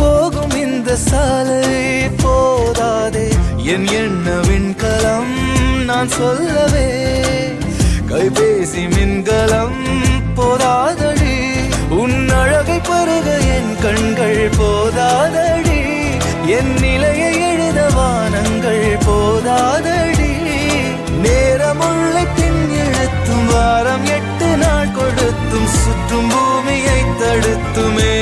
போகும் இந்த சாலை போதாதே என் எண்ண விண்கலம் நான் சொல்லவே கைபேசி மின்கலம் போதாதடி உன் அழகை பருக என் கண்கள் போதாதடி என் நிலையை எழுத வானங்கள் போதாதடி நேரமுள்ள பின் இழுத்தும் வாரம் 8 நாள் கொடுத்தும் சுற்றும் பூமியை தடுத்துமே